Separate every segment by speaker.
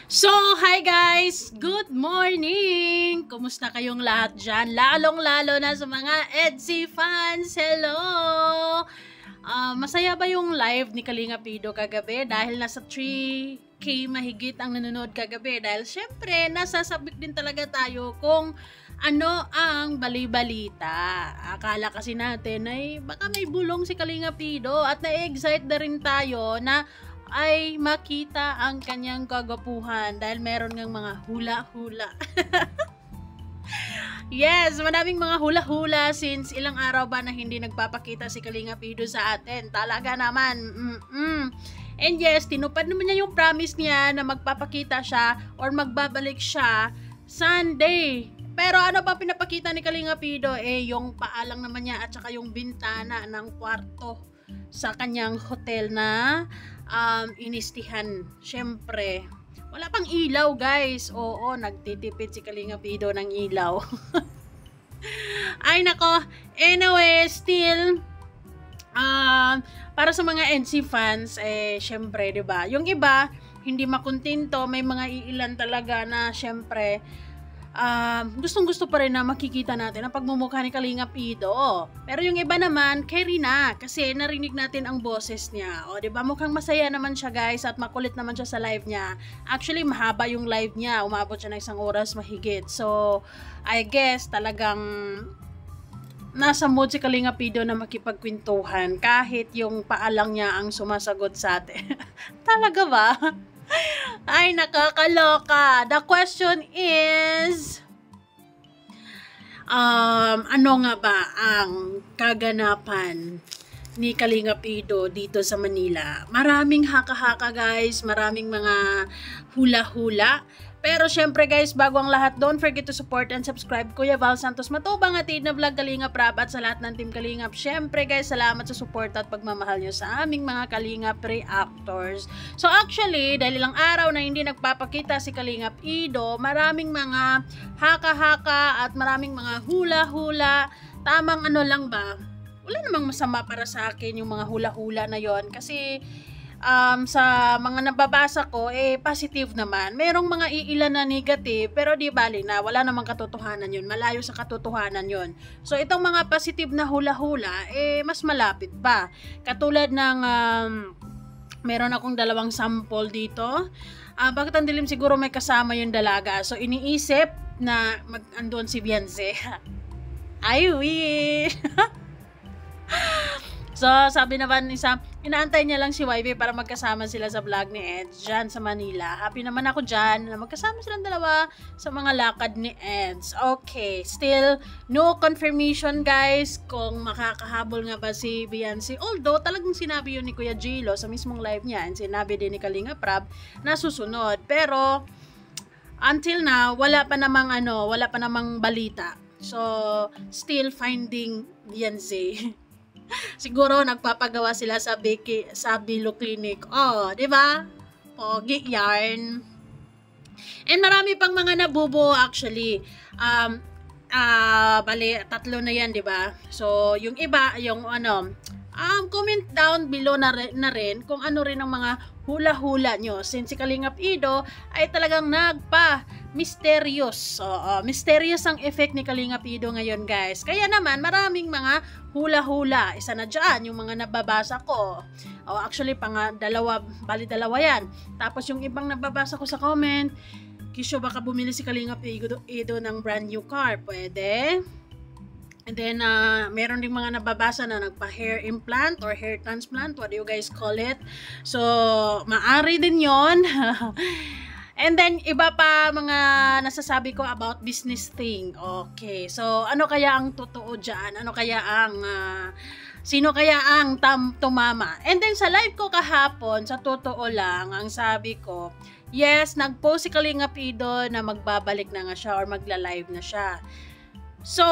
Speaker 1: So, hi guys! Good morning! Kumusta kayong lahat dyan? Lalong-lalo na sa mga EDSI fans! Hello! Masaya ba yung live ni Kalinga Pido kagabi? Dahil nasa 3K mahigit ang nanonood kagabi. Dahil syempre, nasasabik din talaga tayo kung ano ang bali-balita. Akala kasi natin ay baka may bulong si Kalinga Pido at na-excite na rin tayo na ay makita ang kanyang kagapuhan dahil meron ngang mga hula-hula. Yes, maraming mga hula-hula since ilang araw ba na hindi nagpapakita si Kalinga Pido sa atin. Talaga naman. And yes, tinupad naman niya yung promise niya na magpapakita siya or magbabalik siya Sunday. Pero ano pa pinapakita ni Kalinga Pido? Yung paalang naman niya at saka yung bintana ng kwarto sa kanyang hotel na inistihan. Syempre, wala pang ilaw guys. Oo, nagtitipid si Kalinga Pido ng ilaw. Ay nako. Anyway, still para sa mga NC fans, syempre, 'di ba? Yung iba hindi makontento, may mga iilan talaga na syempre gustong-gusto pa rin na makikita natin ang pagmumukha ni Kalinga Pido. Pero yung iba naman, carry na kasi narinig natin ang boses niya. O, diba? Mukhang masaya naman siya guys at makulit naman siya sa live niya. Actually, mahaba yung live niya. Umabot siya ng 1 oras mahigit. So, I guess talagang nasa mood si Kalinga Pido na makipagkwentuhan kahit yung paalang niya ang sumasagot sa atin. Talaga ba? Ay, nakakaloka. The question is, ano nga ba ang kaganapan ni Kalinga Pido dito sa Manila? Maraming haka-haka guys, maraming mga hula-hula. Pero syempre guys, bago ang lahat, don't forget to support and subscribe Kuya Val Santos Matubang at na vlog Kalingap Rap at sa lahat ng team Kalingap. Syempre guys, salamat sa support at pagmamahal nyo sa aming mga Kalingap reactors. So actually, dahil ilang araw na hindi nagpapakita si Kalinga Pido, maraming mga haka-haka at maraming mga hula-hula. Tamang ano lang ba? Wala namang masama para sa akin yung mga hula-hula na yon kasi sa mga nababasa ko, positive naman. Merong mga iilan na negative, pero di bali na, wala namang katotohanan yun. Malayo sa katotohanan yun. So, itong mga positive na hula-hula, mas malapit pa. Katulad ng, meron akong 2 sample dito. Bakit ang dilim? Siguro may kasama yung dalaga. So, iniisip na andun si Beyonce. I wish! So, sabi naman isa, inaantay niya lang si YB para magkasama sila sa vlog ni Eds dyan sa Manila. Happy naman ako dyan na magkasama silang dalawa sa mga lakad ni Eds. Okay, still no confirmation guys kung makakahabol nga ba si Beyonce. Although, talagang sinabi yun ni Kuya Jilo sa mismong live niya and sinabi din ni Kalinga Prab na susunod. Pero, until now, wala pa namang balita. So, still finding Beyonce. Siguro nagpapagawa sila sa Bilo Clinic. Oh, 'di ba? Pogi yarn. And marami pang mga nabubuo actually. Bali 3 na 'yan, 'di ba? So, yung iba, yung comment down below na rin kung ano rin ang mga hula-hula nyo. Since si Kalinga Pido ay talagang mysterious. Mysterious ang effect ni Kalinga Pido ngayon guys. Kaya naman maraming mga hula-hula. Isa na dyan, yung mga nababasa ko. Actually, bali dalawa yan. Tapos yung ibang nababasa ko sa comment, Kisyo baka bumili si Kalinga Pido ng brand new car. Pwede. And then, meron ding mga nababasa na nagpa-hair implant or hair transplant. What do you guys call it? So, maari din yon. And then, iba pa mga nasasabi ko about business thing. Okay. So, ano kaya ang totoo dyan? Sino kaya ang tumama? And then, sa live ko kahapon, sa totoo lang, ang sabi ko, yes, nag-post si Kalinga Pido na magbabalik na nga siya or magla-live na siya. So,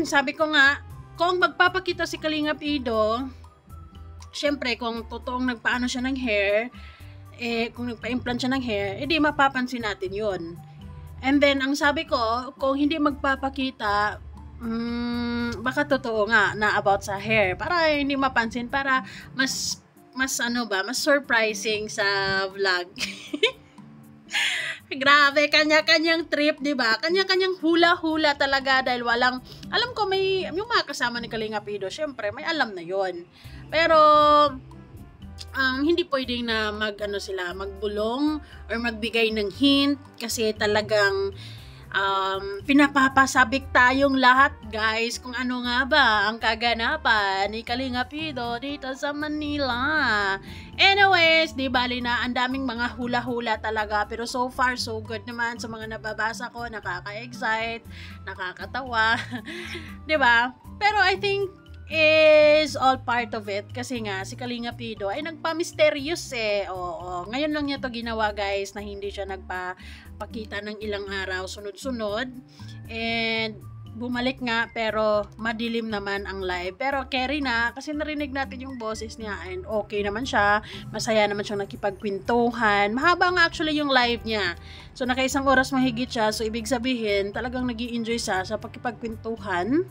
Speaker 1: sabi ko nga, kung magpapakita si Kalinga Pido, syempre, kung totoong nagpaano siya ng hair, kung nagpa-implant siya ng hair, edi mapapansin natin yun. And then, ang sabi ko, kung hindi magpapakita, baka totoo nga na about sa hair. Para hindi mapansin, para mas surprising sa vlog. Grabe, kanya-kanyang trip, di ba? Kanya-kanyang hula-hula talaga dahil walang, alam ko may, yung mga kasama ni Kalinga Pido, syempre, may alam na yon. Pero, hindi pwedeng na magbulong or magbigay ng hint kasi talagang pinapapasabik tayong lahat guys kung ano nga ba ang kaganapan ni Kalinga Pido dito sa Manila. Anyways, di bali na ang daming mga hula-hula talaga pero so far so good naman sa mga nababasa ko, nakaka-excite, nakakatawa. Di ba? Pero I think is all part of it kasi nga si Kalinga Pido ay nagpa-mysterious Oo, ngayon lang niya to ginawa guys na hindi siya nagpakita ng ilang araw sunod-sunod and bumalik nga pero madilim naman ang live pero carry na kasi narinig natin yung boses niya and okay naman siya, masaya naman siyang nakipagkwentuhan, mahaba nga actually yung live niya, so naka-1 oras mahigit siya, so ibig sabihin talagang nag-i-enjoy siya sa pagkipagkwentuhan.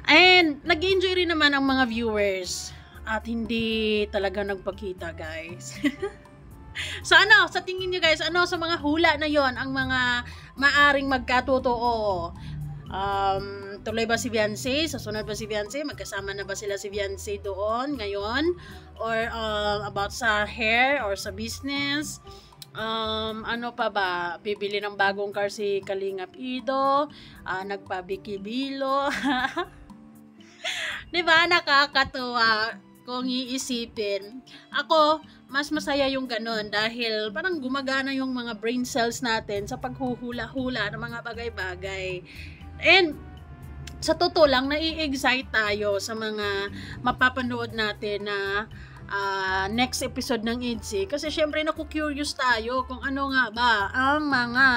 Speaker 1: And nag-enjoy rin naman ang mga viewers at hindi talaga nagpakita guys. So sa tingin niyo guys, sa mga hula na yon ang mga maaring magkatotoo? Tuloy ba si Beyonce? Sasunod ba si Beyonce? Magkasama na ba sila si Beyonce doon ngayon? Or about sa hair or sa business? Ano pa ba? Bibili ng bagong car si Kalinga Pido? Nagpabikibilo? Diba? Nakakatuwa kung iisipin. Ako, mas masaya yung ganun dahil parang gumagana yung mga brain cells natin sa paghuhula-hula ng mga bagay-bagay. And sa totoo lang, nai-excite tayo sa mga mapapanood natin na next episode ng IDSI kasi syempre naku-curious tayo kung ano nga ba ang mga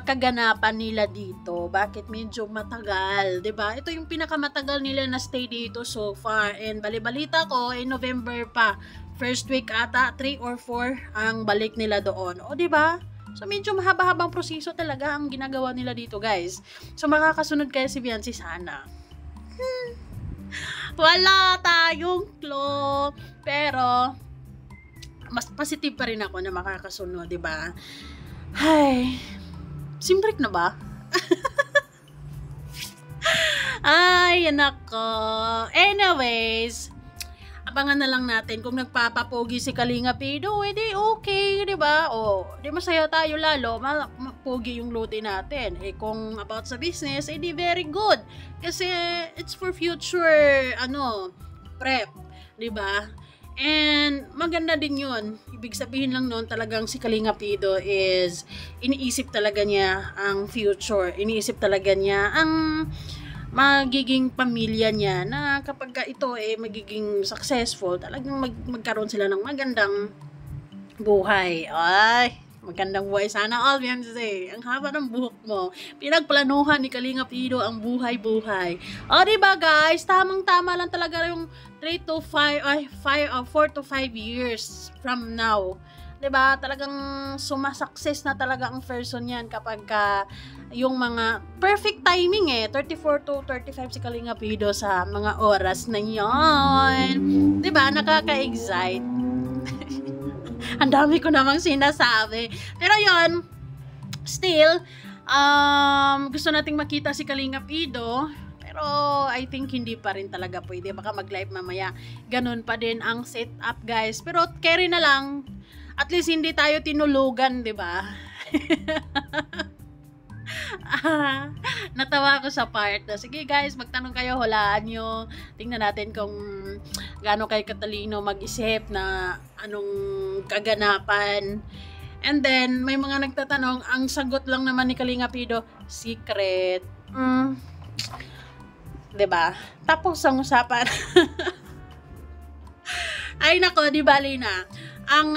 Speaker 1: kaganapan nila dito. Bakit medyo matagal, 'di ba? Ito yung pinakamatagal nila na stay dito so far. And bali-balita ko November pa. First week ata 3 or 4 ang balik nila doon. O 'di ba? So medyo mahaba-habang proseso talaga ang ginagawa nila dito, guys. So makakasunod kaya si Beyonce sana. Wala tayong clue. Pero mas positive pa rin ako na makakasunod, 'di ba? Hay, simbrek na ba? Ay, nako. Anyways, abangan na lang natin kung nagpapapogi si Kalinga Pido, edi okay, di ba? Di masaya tayo lalo, pogi yung load natin. Kung about sa business, edi very good. Kasi it's for future, prep, di ba? And maganda din yun. Ibig sabihin lang noon talagang si Kalinga Pido is iniisip talaga niya ang future. Iniisip talaga niya ang magiging pamilya niya na kapag ito magiging successful, talagang magkaroon sila ng magandang buhay. Ay, magandang buhay. Sana all, Beyonce. Ang haba ng buhok mo. Pinagplanuhan ni Kalinga Pido ang buhay-buhay. Diba guys? Tamang-tama lang talaga yung 4 to 5 years from now. 'Di ba? Talagang sumasukses na talaga ang person 'yan kapag yung mga perfect timing 34 to 35 si Kalinga Pido sa mga oras na 'yon. 'Di ba? Nakaka-excite. Ang dami ko namang sinasabi. Pero 'yon, still gusto nating makita si Kalinga Pido. Pero I think hindi pa rin talaga pwede. Baka mag-live mamaya. Ganun pa din ang setup, guys. Pero carry na lang. At least hindi tayo tinulugan, di ba? Natawa ako sa part na, sige guys, magtanong kayo, hulaan nyo. Tingnan natin kung gaano kayo katalino mag-isip na anong kaganapan. And then, may mga nagtatanong, ang sagot lang naman ni Kalinga Pido, secret. Diba? Tapos ang usapan. Ay nako, di bali na. Ang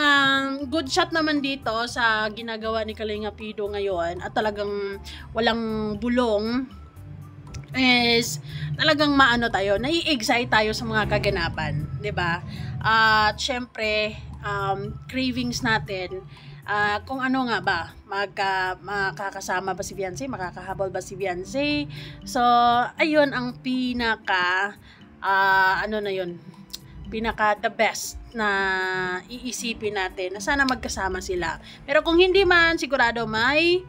Speaker 1: good shot naman dito sa ginagawa ni Kalinga Pido ngayon at talagang walang bulong is talagang nai-excite tayo sa mga kaganapan, 'di ba? At syempre, cravings natin, kung ano nga ba, makakasama ba si Beyonce, makakahabol ba si Beyonce. So, ayun ang pinaka, pinaka the best na iisipin natin na sana magkasama sila. Pero kung hindi man, sigurado may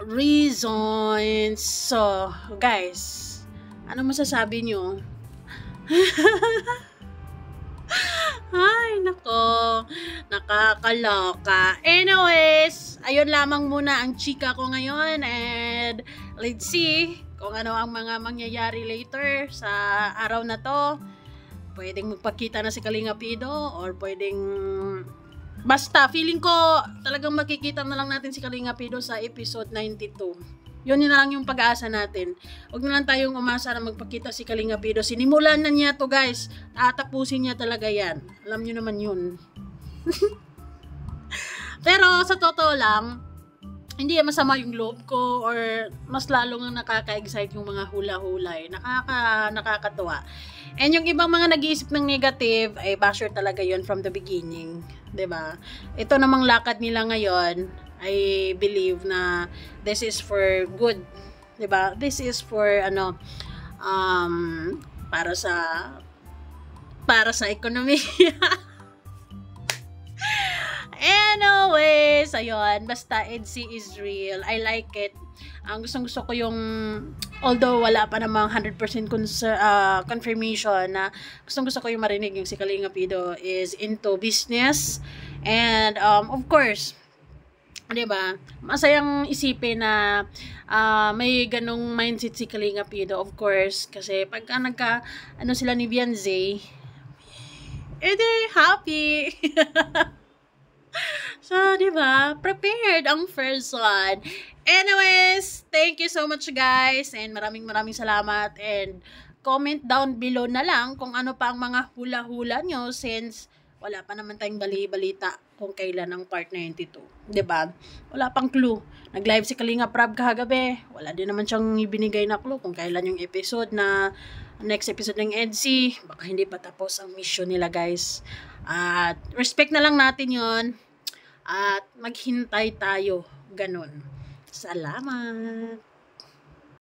Speaker 1: reasons. So, guys, ano masasabi nyo? Ay, nako. Nakakaloka. Anyways, ayun lamang muna ang chika ko ngayon. And let's see kung ano ang mga mangyayari later sa araw na to. Pwedeng magpakita na si Kalinga Pido or pwedeng basta, feeling ko talagang makikita na lang natin si Kalinga Pido sa episode 92. Yun na lang yung pag-aasa natin. Huwag na lang tayong umasa na magpakita si Kalinga Pido. Sinimulan na niya to, guys. Tatapusin niya talaga yan. Alam niyo naman yun. Pero sa totoo lang, hindi masama yung loob ko or mas lalo nga nakaka-excite yung mga hula-hula. Nakakatuwa. And yung ibang mga nag-iisip ng negative, ay basher talaga yun from the beginning. 'Di ba? Ito namang lakad nila ngayon, I believe na this is for good. 'Di ba? This is for para sa ekonomiya. Anyways, ayun, basta EDSI is real. I like it. Ang gusto ko yung, although wala pa namang 100% confirmation na gusto ko yung marinig yung si Kalinga Pido is into business. And of course, 'di ba? Masayang isipin na may ganong mindset si Kalinga Pido, of course, kasi pagka sila ni Beyonce, edi happy. So, 'di ba? Prepared ang first one. Anyways, thank you so much, guys, and maraming salamat, and comment down below na lang kung ano pa ang mga hula-hula nyo since wala pa naman tayong balita kung kailan ang part 92. 'Di ba? Wala pang clue. Nag-live si Kalinga Prab kagabi. Wala din naman siyang ibinigay na clue kung kailan yung next episode ng EDSI. Baka hindi pa tapos ang mission nila, guys. At respect na lang natin 'yon. At maghintay tayo. Ganun. Salamat.